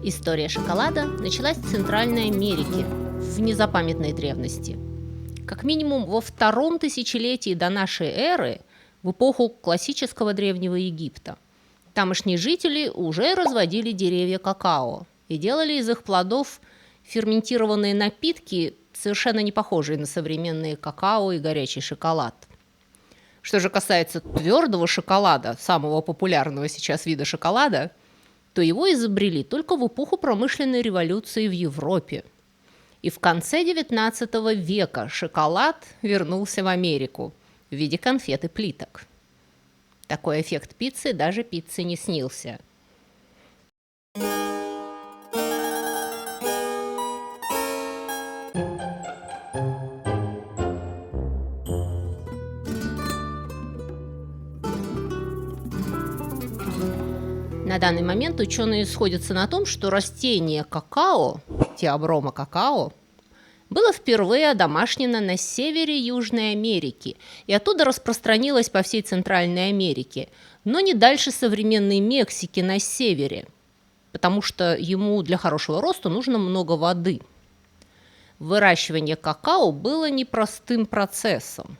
История шоколада началась в Центральной Америке в незапамятной древности. Как минимум во втором тысячелетии до нашей эры, в эпоху классического Древнего Египта, тамошние жители уже разводили деревья какао и делали из их плодов ферментированные напитки, совершенно не похожие на современные какао и горячий шоколад. Что же касается твердого шоколада, самого популярного сейчас вида шоколада, то его изобрели только в эпоху промышленной революции в Европе. И в конце XIX века шоколад вернулся в Америку в виде конфет и плиток. Такой эффект пиццы даже пицце не снился. На данный момент ученые сходятся на том, что растение какао, Теоброма какао, было впервые одомашнено на севере Южной Америки и оттуда распространилось по всей Центральной Америке, но не дальше современной Мексики на севере, потому что ему для хорошего роста нужно много воды. Выращивание какао было непростым процессом.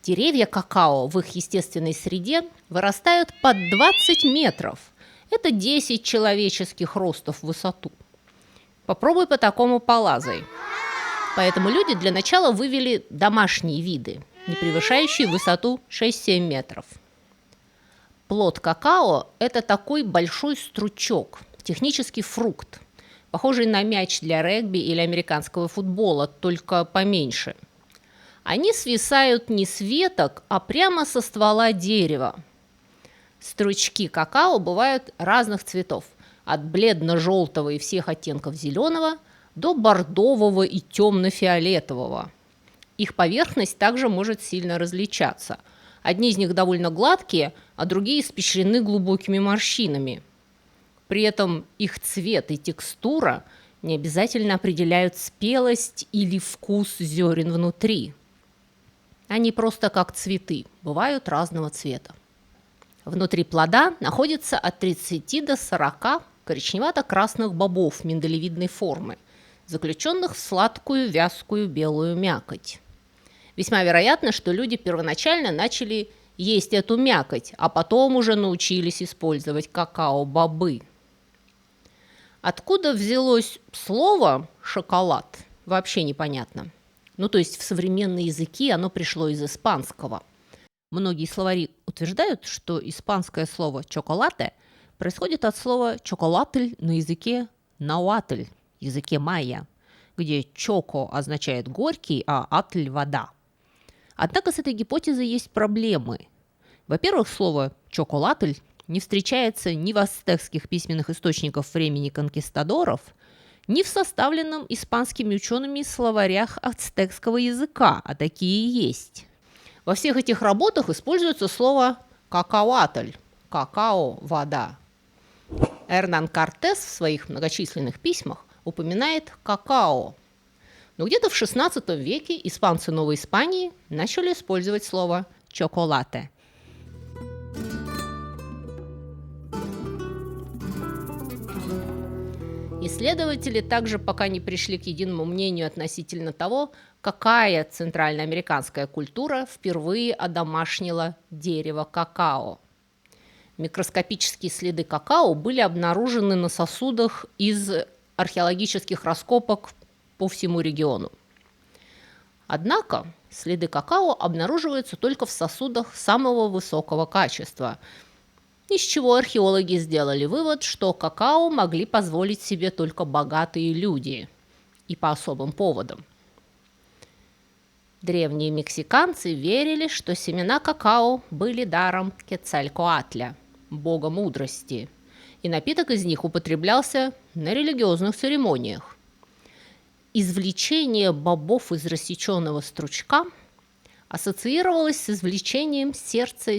Деревья какао в их естественной среде вырастают под 20 метров. Это 10 человеческих ростов в высоту. Попробуй по такому полазай. Поэтому люди для начала вывели домашние виды, не превышающие высоту 6-7 метров. Плод какао – это такой большой стручок, технический фрукт, похожий на мяч для регби или американского футбола, только поменьше. Они свисают не с веток, а прямо со ствола дерева. Стручки какао бывают разных цветов, от бледно-желтого и всех оттенков зеленого до бордового и темно-фиолетового. Их поверхность также может сильно различаться. Одни из них довольно гладкие, а другие испещрены глубокими морщинами. При этом их цвет и текстура не обязательно определяют спелость или вкус зерен внутри. Они просто как цветы, бывают разного цвета. Внутри плода находится от 30 до 40 коричневато-красных бобов миндалевидной формы, заключенных в сладкую вязкую белую мякоть. Весьма вероятно, что люди первоначально начали есть эту мякоть, а потом уже научились использовать какао-бобы. Откуда взялось слово «шоколад» вообще непонятно. То есть в современные языки оно пришло из испанского. Многие словари утверждают, что испанское слово «чоколате» происходит от слова «чоколатль» на языке науатль, языке майя, где «чоко» означает «горький», а «атль» – «вода». Однако с этой гипотезой есть проблемы. Во-первых, слово «чоколатль» не встречается ни в ацтекских письменных источниках времени конкистадоров, ни в составленном испанскими учеными словарях ацтекского языка, а такие есть. Во всех этих работах используется слово «какауатль» – «какао», «вода». Эрнан Кортес в своих многочисленных письмах упоминает какао. Но где-то в XVI веке испанцы Новой Испании начали использовать слово «чоколате». Исследователи также пока не пришли к единому мнению относительно того, какая центральноамериканская культура впервые одомашнила дерево какао. Микроскопические следы какао были обнаружены на сосудах из археологических раскопок по всему региону. Однако следы какао обнаруживаются только в сосудах самого высокого качества, из чего археологи сделали вывод, что какао могли позволить себе только богатые люди и по особым поводам. Древние мексиканцы верили, что семена какао были даром Кецалькоатля, бога мудрости, и напиток из них употреблялся на религиозных церемониях. Извлечение бобов из рассеченного стручка ассоциировалось с извлечением сердца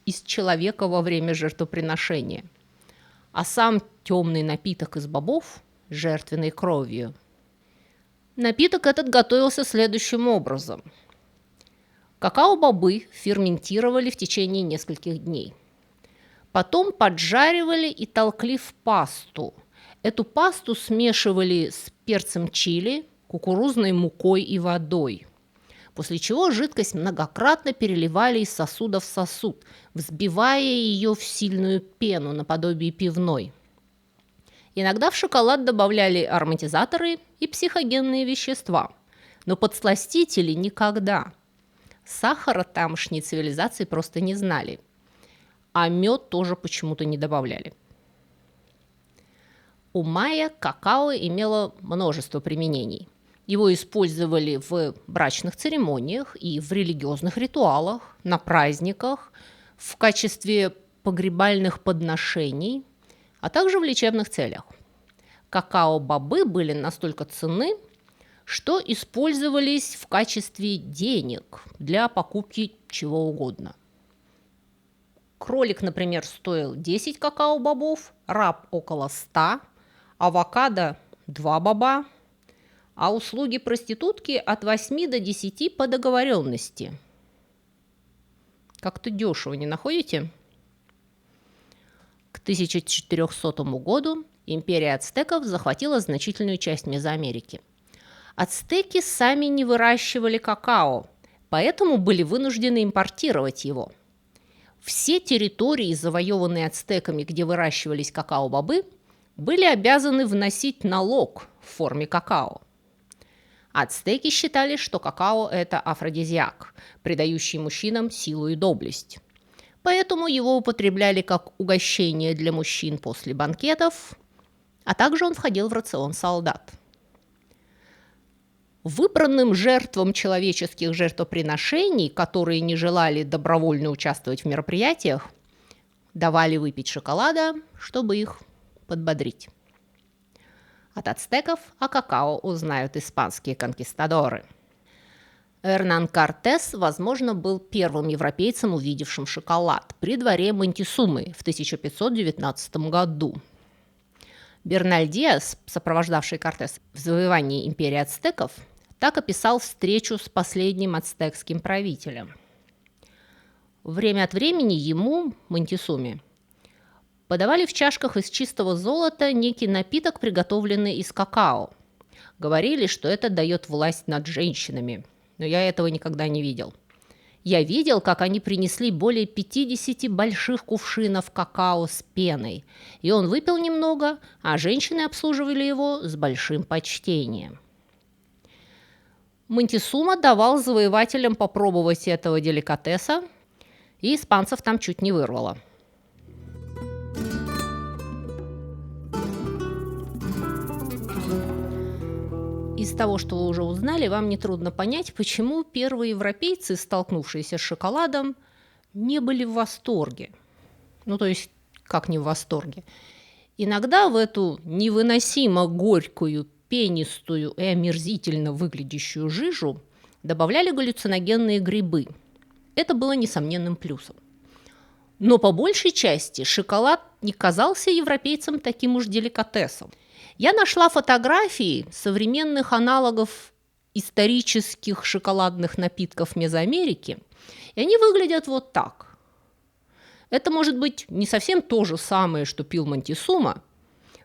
из человека во время жертвоприношения, а сам темный напиток из бобов – жертвенной кровью. Напиток этот готовился следующим образом. Какао-бобы ферментировали в течение нескольких дней. Потом поджаривали и толкли в пасту. Эту пасту смешивали с перцем чили, кукурузной мукой и водой, после чего жидкость многократно переливали из сосуда в сосуд, взбивая ее в сильную пену наподобие пивной. Иногда в шоколад добавляли ароматизаторы и психогенные вещества, но подсластители никогда. Сахара тамошние цивилизации просто не знали, а мед тоже почему-то не добавляли. У майя какао имело множество применений. Его использовали в брачных церемониях и в религиозных ритуалах, на праздниках, в качестве погребальных подношений, а также в лечебных целях. Какао-бобы были настолько ценны, что использовались в качестве денег для покупки чего угодно. Кролик, например, стоил 10 какао-бобов, раб около 100, авокадо 2 боба, а услуги проститутки от 8 до 10 по договоренности. Как-то дешево, не находите? К 1400 году империя ацтеков захватила значительную часть Мезоамерики. Ацтеки сами не выращивали какао, поэтому были вынуждены импортировать его. Все территории, завоеванные ацтеками, где выращивались какао-бобы, были обязаны вносить налог в форме какао. Ацтеки считали, что какао – это афродизиак, придающий мужчинам силу и доблесть. Поэтому его употребляли как угощение для мужчин после банкетов, а также он входил в рацион солдат. Выбранным жертвам человеческих жертвоприношений, которые не желали добровольно участвовать в мероприятиях, давали выпить шоколада, чтобы их подбодрить. От ацтеков о какао узнают испанские конкистадоры. Эрнан Кортес, возможно, был первым европейцем, увидевшим шоколад при дворе Монтесумы в 1519 году. Берналь Диас, сопровождавший Кортес в завоевании империи ацтеков, так описал встречу с последним ацтекским правителем. Время от времени ему, Монтесуме, подавали в чашках из чистого золота некий напиток, приготовленный из какао. Говорили, что это дает власть над женщинами, но я этого никогда не видел. Я видел, как они принесли более 50 больших кувшинов какао с пеной, и он выпил немного, а женщины обслуживали его с большим почтением. Монтесума давал завоевателям попробовать этого деликатеса, и испанцев там чуть не вырвало. Из того, что вы уже узнали, вам нетрудно понять, почему первые европейцы, столкнувшиеся с шоколадом, не были в восторге. Ну, то есть, как не в восторге? Иногда в эту невыносимо горькую, пенистую и омерзительно выглядящую жижу добавляли галлюциногенные грибы. Это было несомненным плюсом. Но по большей части шоколад не казался европейцам таким уж деликатесом. Я нашла фотографии современных аналогов исторических шоколадных напитков Мезоамерики, и они выглядят вот так. Это может быть не совсем то же самое, что пил Монтесума,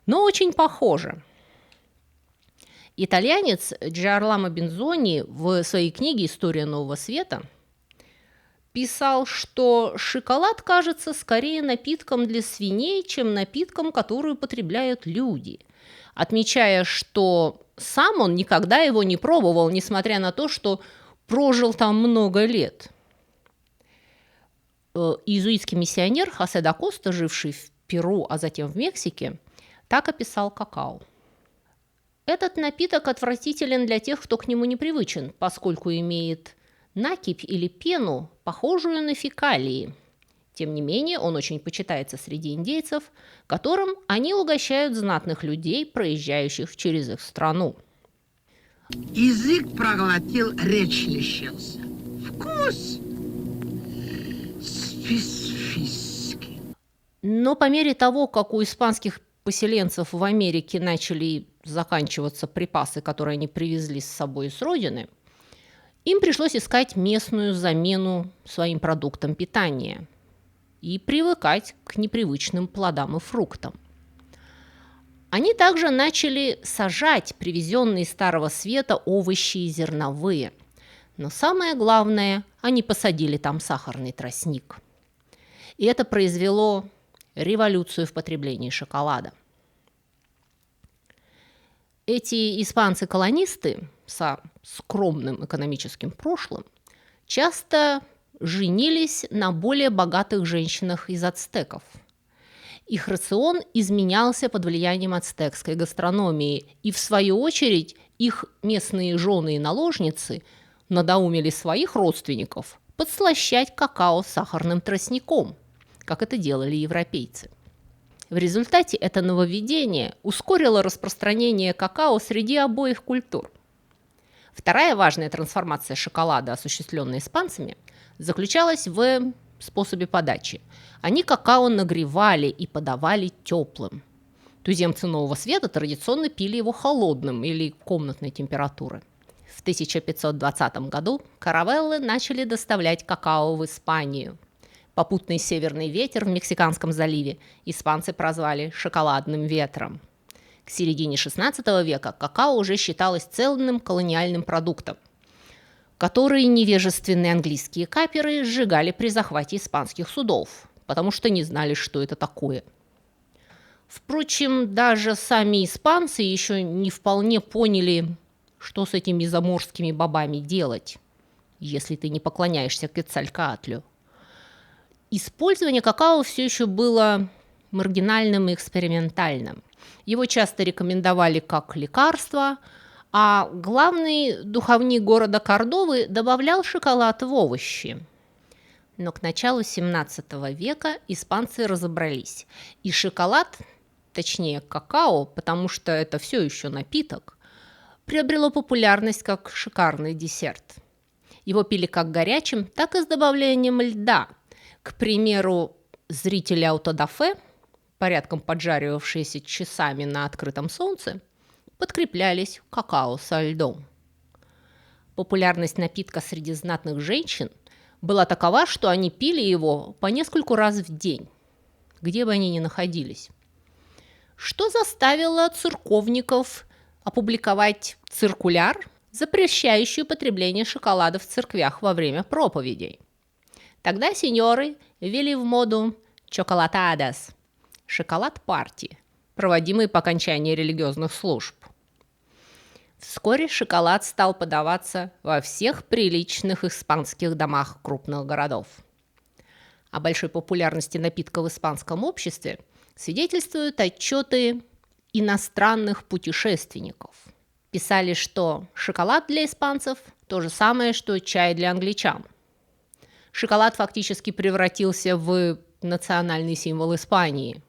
но очень похоже. Итальянец Джиарламо Бензони в своей книге «История нового света» писал, что шоколад кажется скорее напитком для свиней, чем напитком, который употребляют люди, отмечая, что сам он никогда его не пробовал, несмотря на то, что прожил там много лет. Иезуитский миссионер Хосе да Коста, живший в Перу, а затем в Мексике, так описал какао. Этот напиток отвратителен для тех, кто к нему не привычен, поскольку имеет накипь или пену, похожую на фекалии. Тем не менее, он очень почитается среди индейцев, которым они угощают знатных людей, проезжающих через их страну. Язык проглотил, речь лишился. Вкус специфический. Но по мере того, как у испанских поселенцев в Америке начали заканчиваться припасы, которые они привезли с собой с родины, им пришлось искать местную замену своим продуктам питания и привыкать к непривычным плодам и фруктам. Они также начали сажать привезенные из Старого Света овощи и зерновые. Но самое главное, они посадили там сахарный тростник. И это произвело революцию в потреблении шоколада. Эти испанцы-колонисты со скромным экономическим прошлым часто женились на более богатых женщинах из ацтеков. Их рацион изменялся под влиянием ацтекской гастрономии, и в свою очередь их местные жены и наложницы надоумили своих родственников подслащать какао сахарным тростником, как это делали европейцы. В результате это нововведение ускорило распространение какао среди обоих культур. Вторая важная трансформация шоколада, осуществленная испанцами, заключалась в способе подачи. Они какао нагревали и подавали теплым. Туземцы Нового Света традиционно пили его холодным или комнатной температуры. В 1520 году каравеллы начали доставлять какао в Испанию. Попутный северный ветер в Мексиканском заливе испанцы прозвали «шоколадным ветром». К середине XVI века какао уже считалось ценным колониальным продуктом, который невежественные английские каперы сжигали при захвате испанских судов, потому что не знали, что это такое. Впрочем, даже сами испанцы еще не вполне поняли, что с этими заморскими бобами делать, если ты не поклоняешься Кецалькаатлю. Использование какао все еще было маргинальным и экспериментальным. Его часто рекомендовали как лекарство, а главный духовник города Кордовы добавлял шоколад в овощи. Но к началу XVII века испанцы разобрались, и шоколад, точнее какао, потому что это все еще напиток, приобрело популярность как шикарный десерт. Его пили как горячим, так и с добавлением льда. К примеру, зрители аутодафе, порядком поджаривавшиеся часами на открытом солнце, подкреплялись какао со льдом. Популярность напитка среди знатных женщин была такова, что они пили его по нескольку раз в день, где бы они ни находились. Что заставило церковников опубликовать циркуляр, запрещающий употребление шоколада в церквях во время проповедей. Тогда сеньоры ввели в моду чоколатадос – шоколад-парти, проводимый по окончании религиозных служб. Вскоре шоколад стал подаваться во всех приличных испанских домах крупных городов. О большой популярности напитка в испанском обществе свидетельствуют отчеты иностранных путешественников. Писали, что шоколад для испанцев – то же самое, что чай для англичан. Шоколад фактически превратился в национальный символ Испании.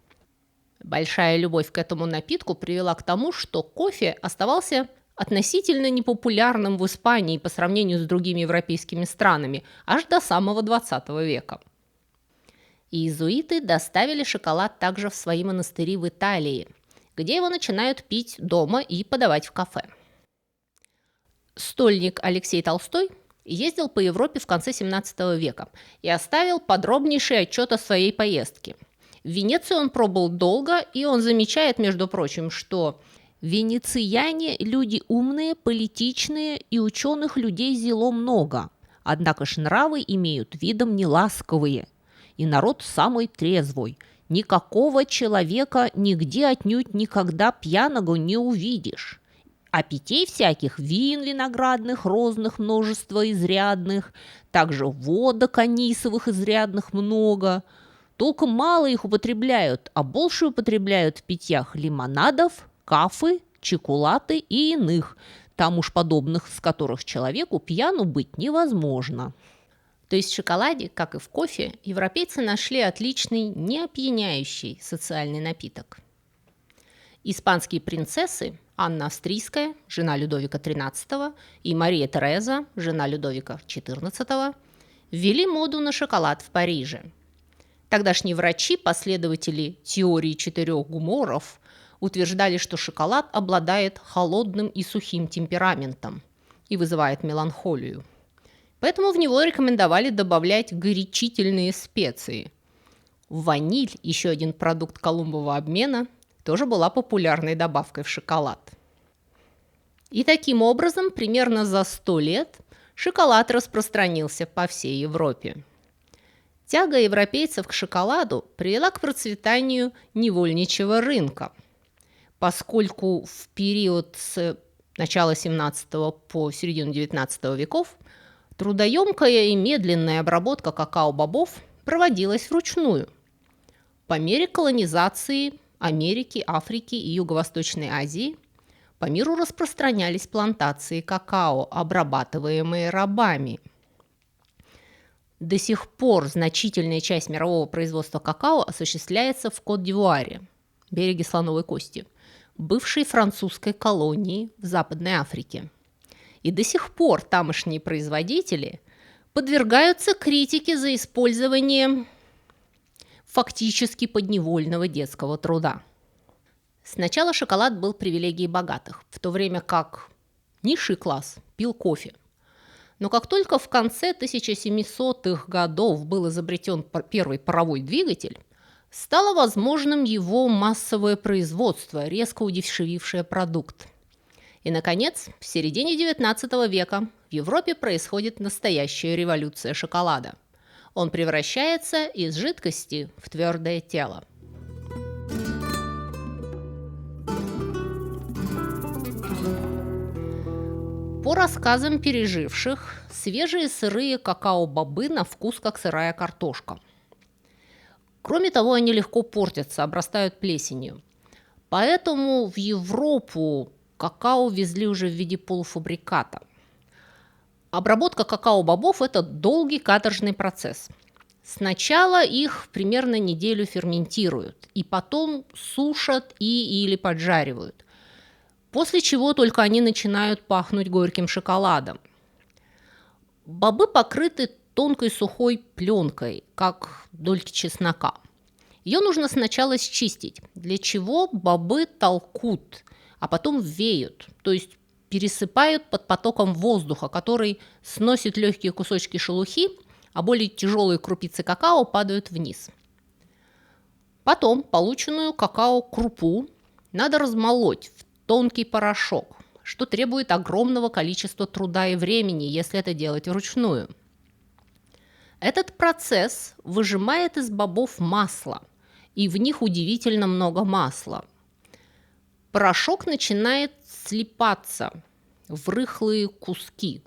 Большая любовь к этому напитку привела к тому, что кофе оставался относительно непопулярным в Испании по сравнению с другими европейскими странами аж до самого XX века. Иезуиты доставили шоколад также в свои монастыри в Италии, где его начинают пить дома и подавать в кафе. Стольник Алексей Толстой ездил по Европе в конце XVII века и оставил подробнейший отчет о своей поездке. В Венеции он пробыл долго, и он замечает, между прочим, что венециане – люди умные, политичные, и ученых людей зело много, однако ж нравы имеют видом неласковые, и народ самый трезвый. Никакого человека нигде отнюдь никогда пьяного не увидишь. А питей всяких, вин виноградных, розных множество изрядных, также водок анисовых изрядных много. Только мало их употребляют, а больше употребляют в питьях лимонадов, кафы, чекулаты и иных, там уж подобных, с которых человеку пьяну быть невозможно. То есть в шоколаде, как и в кофе, европейцы нашли отличный, не опьяняющий социальный напиток. Испанские принцессы Анна Австрийская, жена Людовика XIII, и Мария Тереза, жена Людовика XIV, ввели моду на шоколад в Париже. Тогдашние врачи, последователи теории 4 гуморов, утверждали, что шоколад обладает холодным и сухим темпераментом и вызывает меланхолию. Поэтому в него рекомендовали добавлять горячительные специи. Ваниль, еще один продукт Колумбова обмена, тоже была популярной добавкой в шоколад. И таким образом, примерно за 100 лет шоколад распространился по всей Европе. Тяга европейцев к шоколаду привела к процветанию невольничьего рынка, поскольку в период с начала 17 по середину 19 веков трудоемкая и медленная обработка какао-бобов проводилась вручную. По мере колонизации Америки, Африки и Юго-Восточной Азии по миру распространялись плантации какао, обрабатываемые рабами. До сих пор значительная часть мирового производства какао осуществляется в Кот-д'Ивуаре, береге Слоновой Кости, бывшей французской колонии в Западной Африке. И до сих пор тамошние производители подвергаются критике за использование фактически подневольного детского труда. Сначала шоколад был привилегией богатых, в то время как низший класс пил кофе. Но как только в конце 1700-х годов был изобретен первый паровой двигатель, стало возможным его массовое производство, резко удешевившее продукт. И, наконец, в середине XIX века в Европе происходит настоящая революция шоколада. Он превращается из жидкости в твердое тело. По рассказам переживших, свежие сырые какао-бобы на вкус как сырая картошка. Кроме того, они легко портятся, обрастают плесенью. Поэтому в Европу какао везли уже в виде полуфабриката. Обработка какао-бобов – это долгий каторжный процесс. Сначала их примерно неделю ферментируют, и потом сушат или поджаривают. После чего только они начинают пахнуть горьким шоколадом. Бобы покрыты тонкой сухой пленкой, как дольки чеснока. Ее нужно сначала счистить, для чего бобы толкут, а потом веют, то есть пересыпают под потоком воздуха, который сносит легкие кусочки шелухи, а более тяжелые крупицы какао падают вниз. Потом полученную какао-крупу надо размолоть в тонкий порошок, что требует огромного количества труда и времени, если это делать вручную. Этот процесс выжимает из бобов масло, и в них удивительно много масла. Порошок начинает слипаться в рыхлые куски,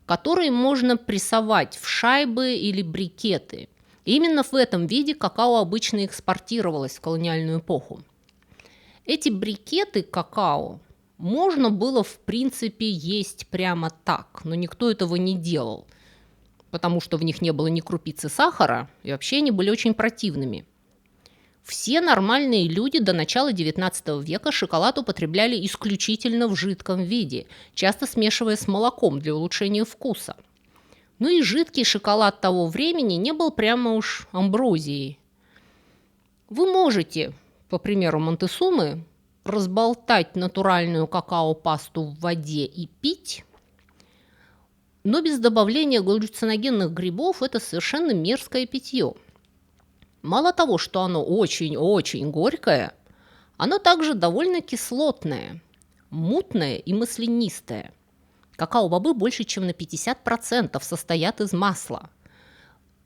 которые можно прессовать в шайбы или брикеты. И именно в этом виде какао обычно экспортировалось в колониальную эпоху. Эти брикеты какао можно было, в принципе, есть прямо так, но никто этого не делал, потому что в них не было ни крупицы сахара, и вообще они были очень противными. Все нормальные люди до начала XIX века шоколад употребляли исключительно в жидком виде, часто смешивая с молоком для улучшения вкуса. Ну и жидкий шоколад того времени не был прямо уж амброзией. Вы можете, по примеру Монтесумы, разболтать натуральную какао-пасту в воде и пить, но без добавления галлюциногенных грибов это совершенно мерзкое питье. Мало того, что оно очень-очень горькое, оно также довольно кислотное, мутное и маслянистое. Какао-бобы больше чем на 50% состоят из масла.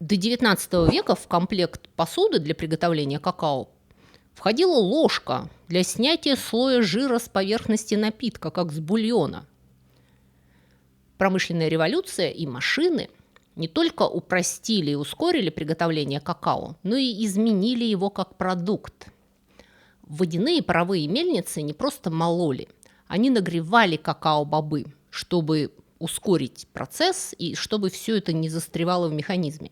До XIX века в комплект посуды для приготовления какао входила ложка для снятия слоя жира с поверхности напитка, как с бульона. Промышленная революция и машины не только упростили и ускорили приготовление какао, но и изменили его как продукт. Водяные паровые мельницы не просто мололи, они нагревали какао-бобы, чтобы ускорить процесс и чтобы все это не застревало в механизме.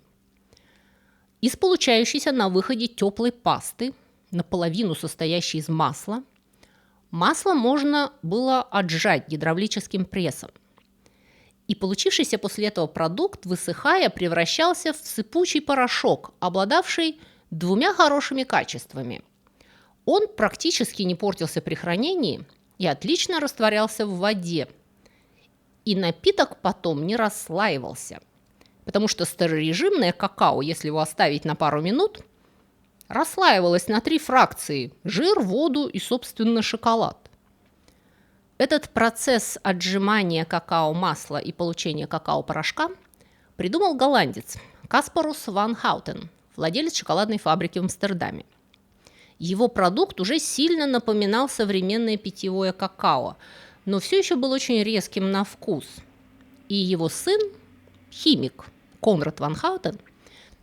Из получающейся на выходе теплой пасты, наполовину состоящей из масла, масло можно было отжать гидравлическим прессом. И получившийся после этого продукт, высыхая, превращался в сыпучий порошок, обладавший двумя хорошими качествами. Он практически не портился при хранении и отлично растворялся в воде. И напиток потом не расслаивался, потому что старорежимное какао, если его оставить на пару минут, расслаивалась на 3 фракции – жир, воду и, собственно, шоколад. Этот процесс отжимания какао-масла и получения какао-порошка придумал голландец Каспарус ван Хаутен, владелец шоколадной фабрики в Амстердаме. Его продукт уже сильно напоминал современное питьевое какао, но все еще был очень резким на вкус. И его сын, химик Конрад ван Хаутен,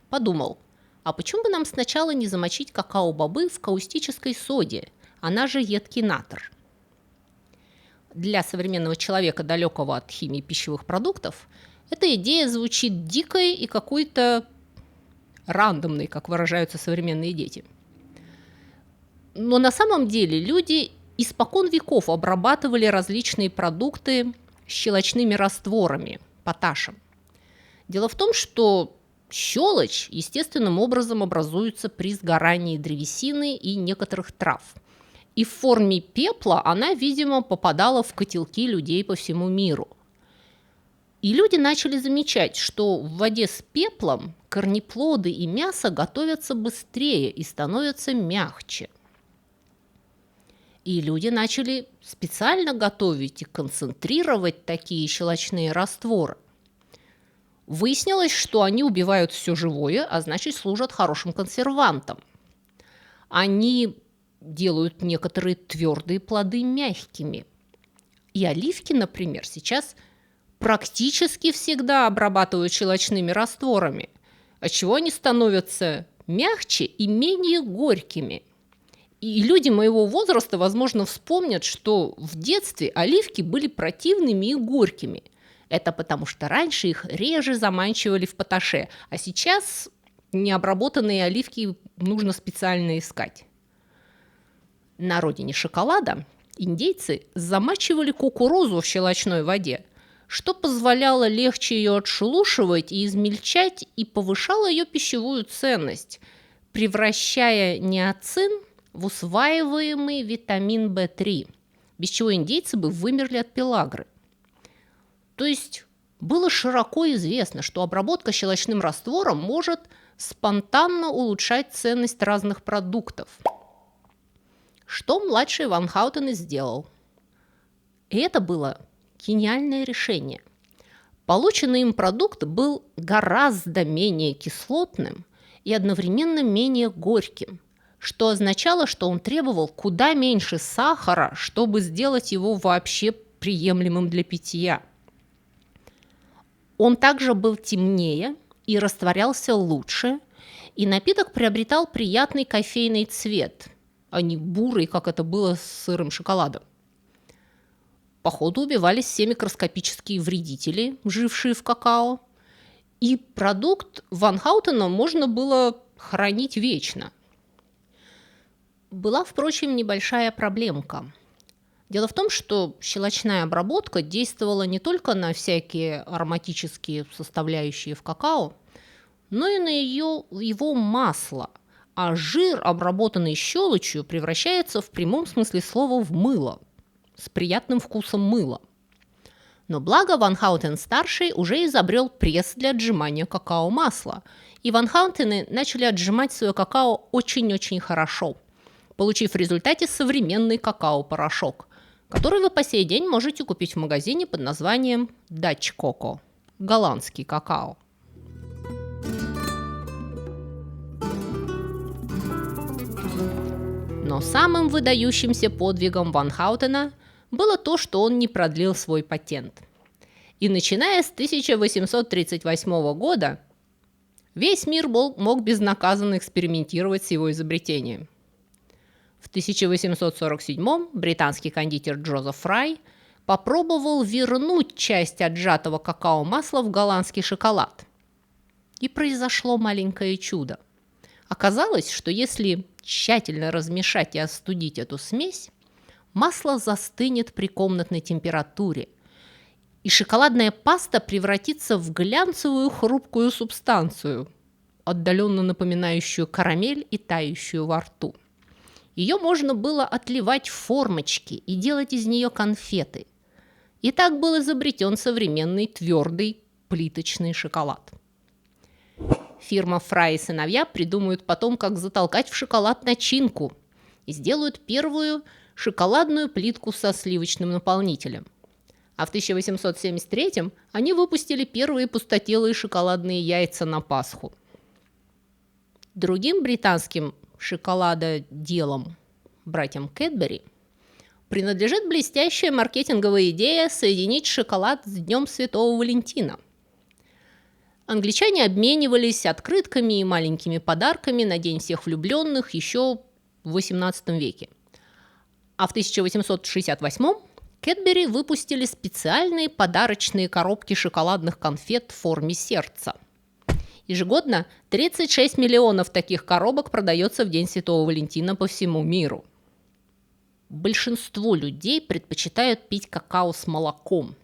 подумал, а почему бы нам сначала не замочить какао-бобы в каустической соде, она же едкий натр. Для современного человека, далекого от химии пищевых продуктов, эта идея звучит дикой и какой-то рандомной, как выражаются современные дети. Но на самом деле люди испокон веков обрабатывали различные продукты щелочными растворами, поташем. Дело в том, что щелочь естественным образом образуется при сгорании древесины и некоторых трав. И в форме пепла она, видимо, попадала в котелки людей по всему миру. И люди начали замечать, что в воде с пеплом корнеплоды и мясо готовятся быстрее и становятся мягче. И люди начали специально готовить и концентрировать такие щелочные растворы. Выяснилось, что они убивают все живое, а значит служат хорошим консервантом. Они делают некоторые твердые плоды мягкими. И оливки, например, сейчас практически всегда обрабатывают щелочными растворами, отчего они становятся мягче и менее горькими. И люди моего возраста, возможно, вспомнят, что в детстве оливки были противными и горькими. Это потому что раньше их реже заманчивали в поташе, а сейчас необработанные оливки нужно специально искать. На родине шоколада индейцы замачивали кукурузу в щелочной воде, что позволяло легче ее отшелушивать и измельчать и повышало ее пищевую ценность, превращая ниацин в усваиваемый витамин В3, без чего индейцы бы вымерли от пелагры. То есть было широко известно, что обработка щелочным раствором может спонтанно улучшать ценность разных продуктов. Что младший Ван Хаутен и сделал. И это было гениальное решение. Полученный им продукт был гораздо менее кислотным и одновременно менее горьким, что означало, что он требовал куда меньше сахара, чтобы сделать его вообще приемлемым для питья. Он также был темнее и растворялся лучше, и напиток приобретал приятный кофейный цвет, а не бурый, как это было с сырым шоколадом. По ходу убивались все микроскопические вредители, жившие в какао, и продукт Ван Хаутена можно было хранить вечно. Была, впрочем, небольшая проблемка. Дело в том, что щелочная обработка действовала не только на всякие ароматические составляющие в какао, но и на его масло, а жир, обработанный щелочью, превращается в прямом смысле слова в мыло, с приятным вкусом мыла. Но благо Ван Хаутен-старший уже изобрел пресс для отжимания какао-масла, и Ван Хаутены начали отжимать свое какао очень-очень хорошо, получив в результате современный какао-порошок, который вы по сей день можете купить в магазине под названием Dutch Coco – голландский какао. Но самым выдающимся подвигом Ван Хаутена было то, что он не продлил свой патент. И начиная с 1838 года весь мир мог безнаказанно экспериментировать с его изобретением. В 1847 британский кондитер Джозеф Фрай попробовал вернуть часть отжатого какао-масла в голландский шоколад. И произошло маленькое чудо. Оказалось, что если тщательно размешать и остудить эту смесь, масло застынет при комнатной температуре, и шоколадная паста превратится в глянцевую хрупкую субстанцию, отдаленно напоминающую карамель и тающую во рту. Ее можно было отливать в формочки и делать из нее конфеты. И так был изобретен современный твердый плиточный шоколад. фирма Фрай и сыновья придумают потом, как затолкать в шоколад начинку и сделают первую шоколадную плитку со сливочным наполнителем. А в 1873 они выпустили первые пустотелые шоколадные яйца на Пасху. Другим британским шоколадоделам, братьям Кэтбери, принадлежит блестящая маркетинговая идея соединить шоколад с Днем Святого Валентина. Англичане обменивались открытками и маленькими подарками на День всех влюбленных еще в XVIII веке. А в 1868 Кэтбери выпустили специальные подарочные коробки шоколадных конфет в форме сердца. Ежегодно 36 миллионов таких коробок продается в День Святого Валентина по всему миру. Большинство людей предпочитают пить какао с молоком.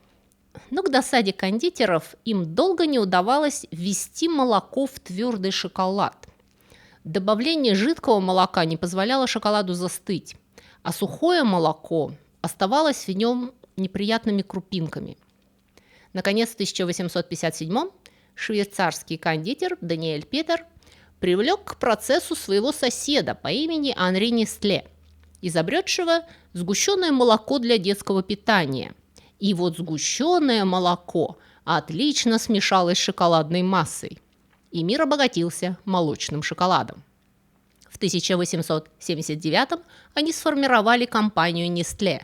Но к досаде кондитеров им долго не удавалось ввести молоко в твердый шоколад. Добавление жидкого молока не позволяло шоколаду застыть, а сухое молоко оставалось в нем неприятными крупинками. Наконец, в 1857 швейцарский кондитер Даниэль Петер привлек к процессу своего соседа по имени Анри Нестле, изобретшего сгущенное молоко для детского питания. И вот сгущенное молоко отлично смешалось с шоколадной массой, и мир обогатился молочным шоколадом. В 1879 они сформировали компанию Nestlé,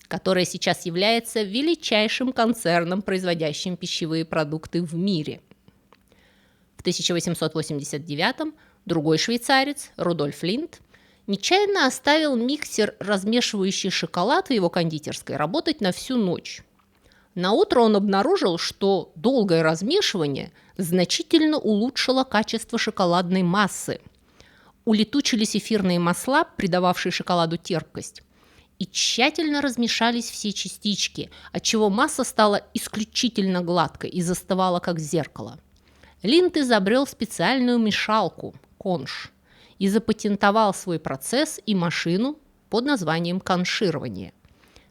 которая сейчас является величайшим концерном, производящим пищевые продукты в мире. В 1889 другой швейцарец, Рудольф Линд, нечаянно оставил миксер, размешивающий шоколад в его кондитерской, работать на всю ночь. Наутро он обнаружил, что долгое размешивание значительно улучшило качество шоколадной массы. Улетучились эфирные масла, придававшие шоколаду терпкость, и тщательно размешались все частички, отчего масса стала исключительно гладкой и застывала, как зеркало. Линд изобрел специальную мешалку – конш, и запатентовал свой процесс и машину под названием конширование.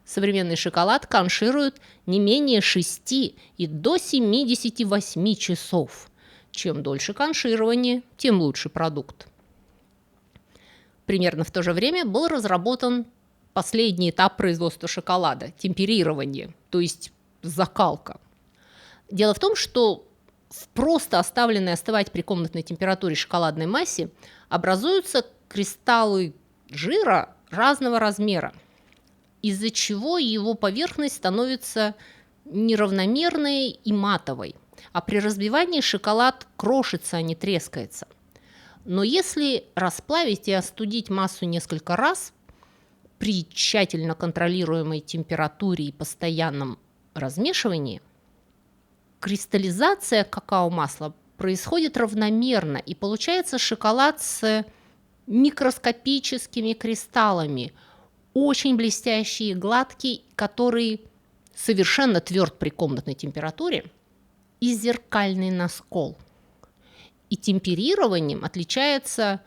Современный шоколад коншируют не менее 6 и до 78 часов. Чем дольше конширование, тем лучше продукт. Примерно в то же время был разработан последний этап производства шоколада – темперирование, то есть закалка. Дело в том, что в просто оставленной остывать при комнатной температуре шоколадной массе образуются кристаллы жира разного размера, из-за чего его поверхность становится неравномерной и матовой, а при разбивании шоколад крошится, а не трескается. Но если расплавить и остудить массу несколько раз при тщательно контролируемой температуре и постоянном размешивании, кристаллизация какао-масла происходит равномерно, и получается шоколад с микроскопическими кристаллами, очень блестящий и гладкий, который совершенно тверд при комнатной температуре, и зеркальный на скол. И темперированием отличается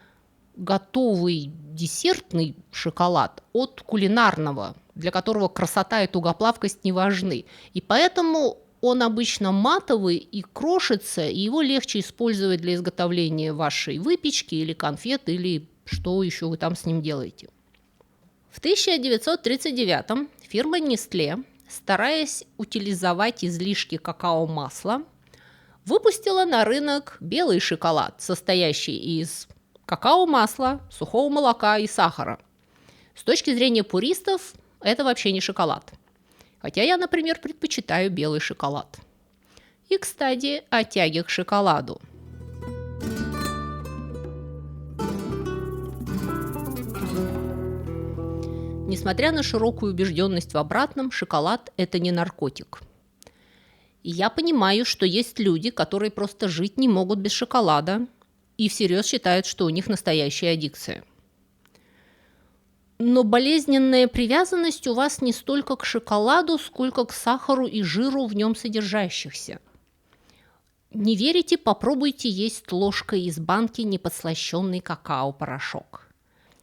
готовый десертный шоколад от кулинарного, для которого красота и тугоплавкость не важны. И поэтому он обычно матовый и крошится, и его легче использовать для изготовления вашей выпечки или конфет, или что еще вы там с ним делаете. В 1939 фирма Nestlé, стараясь утилизовать излишки какао-масла, выпустила на рынок белый шоколад, состоящий из какао-масла, сухого молока и сахара. С точки зрения пуристов, это вообще не шоколад. Хотя я, например, предпочитаю белый шоколад. И, кстати, о тяге к шоколаду. Несмотря на широкую убежденность в обратном, шоколад – это не наркотик. И я понимаю, что есть люди, которые просто жить не могут без шоколада и всерьез считают, что у них настоящая аддикция. Но болезненная привязанность у вас не столько к шоколаду, сколько к сахару и жиру в нем содержащихся. Не верите? Попробуйте есть ложкой из банки неподслащенный какао-порошок.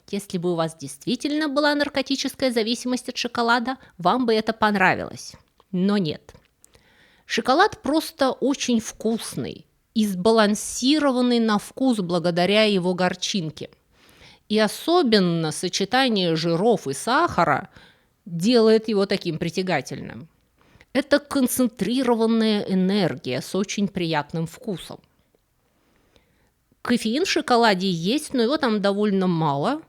Если бы у вас действительно была наркотическая зависимость от шоколада, вам бы это понравилось. Но нет. Шоколад просто очень вкусный, и сбалансированный на вкус благодаря его горчинке. И особенно сочетание жиров и сахара делает его таким притягательным. Это концентрированная энергия с очень приятным вкусом. Кофеин в шоколаде есть, но его там довольно мало.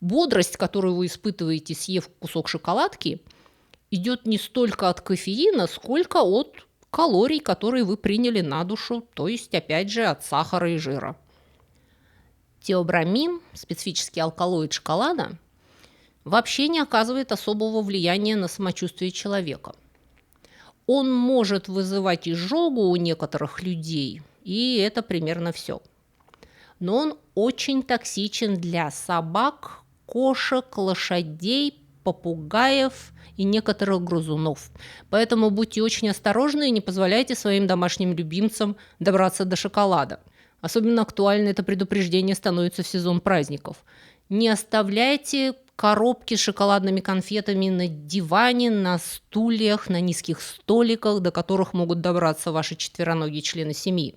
Бодрость, которую вы испытываете, съев кусок шоколадки, идет не столько от кофеина, сколько от калорий, которые вы приняли на душу, то есть, опять же, от сахара и жира. Теобрамин, специфический алкалоид шоколада, вообще не оказывает особого влияния на самочувствие человека. Он может вызывать изжогу у некоторых людей, и это примерно все. Но он очень токсичен для собак, кошек, лошадей, попугаев и некоторых грызунов. Поэтому будьте очень осторожны и не позволяйте своим домашним любимцам добраться до шоколада. Особенно актуально это предупреждение становится в сезон праздников. Не оставляйте коробки с шоколадными конфетами на диване, на стульях, на низких столиках, до которых могут добраться ваши четвероногие члены семьи.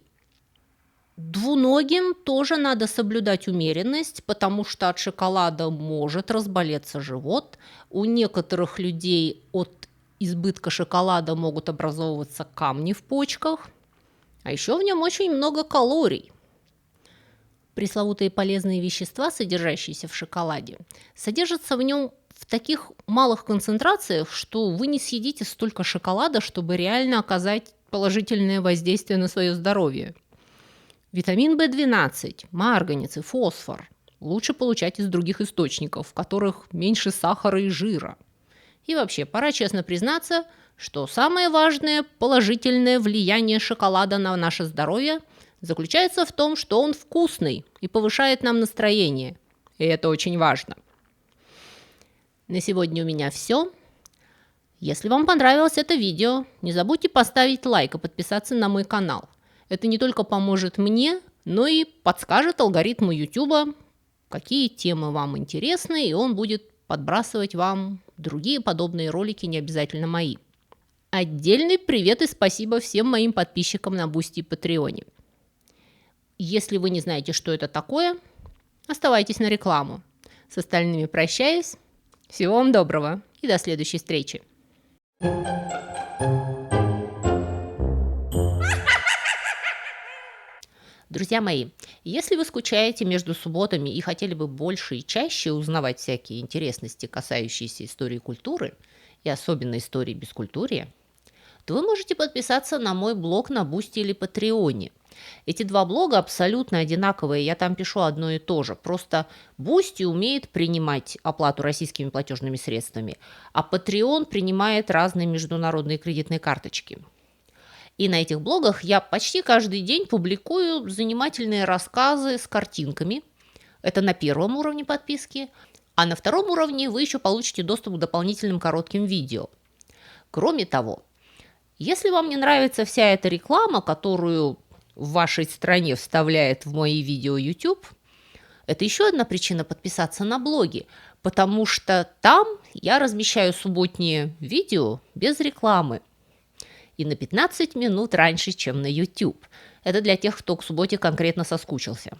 Двуногим тоже надо соблюдать умеренность, потому что от шоколада может разболеться живот. У некоторых людей от избытка шоколада могут образовываться камни в почках. А еще в нем очень много калорий. Пресловутые полезные вещества, содержащиеся в шоколаде, содержатся в нем в таких малых концентрациях, что вы не съедите столько шоколада, чтобы реально оказать положительное воздействие на свое здоровье. Витамин В12, марганец и фосфор лучше получать из других источников, в которых меньше сахара и жира. И вообще, пора честно признаться, что самое важное положительное влияние шоколада на наше здоровье заключается в том, что он вкусный и повышает нам настроение. И это очень важно. На сегодня у меня все. Если вам понравилось это видео, не забудьте поставить лайк и подписаться на мой канал. Это не только поможет мне, но и подскажет алгоритму YouTube, какие темы вам интересны, и он будет подбрасывать вам другие подобные ролики, не обязательно мои. Отдельный привет и спасибо всем моим подписчикам на Бусти и Патреоне. Если вы не знаете, что это такое, оставайтесь на рекламу. С остальными прощаюсь. Всего вам доброго и до следующей встречи. Друзья мои, если вы скучаете между субботами и хотели бы больше и чаще узнавать всякие интересности, касающиеся истории культуры, и особенно истории бескультурья, то вы можете подписаться на мой блог на Бусти или Патреоне. Эти два блога абсолютно одинаковые, я там пишу одно и то же. Просто Бусти умеет принимать оплату российскими платежными средствами, а Patreon принимает разные международные кредитные карточки. И на этих блогах я почти каждый день публикую занимательные рассказы с картинками. Это на первом уровне подписки. А на втором уровне вы еще получите доступ к дополнительным коротким видео. Кроме того, если вам не нравится вся эта реклама, которую в вашей стране вставляет в мои видео YouTube, это еще одна причина подписаться на блоги, потому что там я размещаю субботние видео без рекламы. И на 15 минут раньше, чем на YouTube. Это для тех, кто к субботе конкретно соскучился.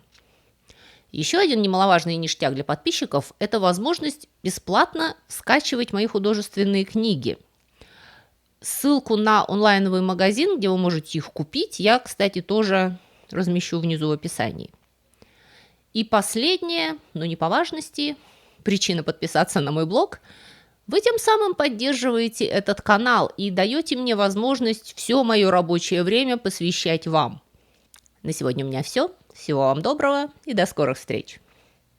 Еще один немаловажный ништяк для подписчиков – это возможность бесплатно скачивать мои художественные книги. Ссылку на онлайновый магазин, где вы можете их купить, я, кстати, тоже размещу внизу в описании. И последнее, но не по важности, причина подписаться на мой блог – вы тем самым поддерживаете этот канал и даете мне возможность все мое рабочее время посвящать вам. На сегодня у меня все. Всего вам доброго и до скорых встреч.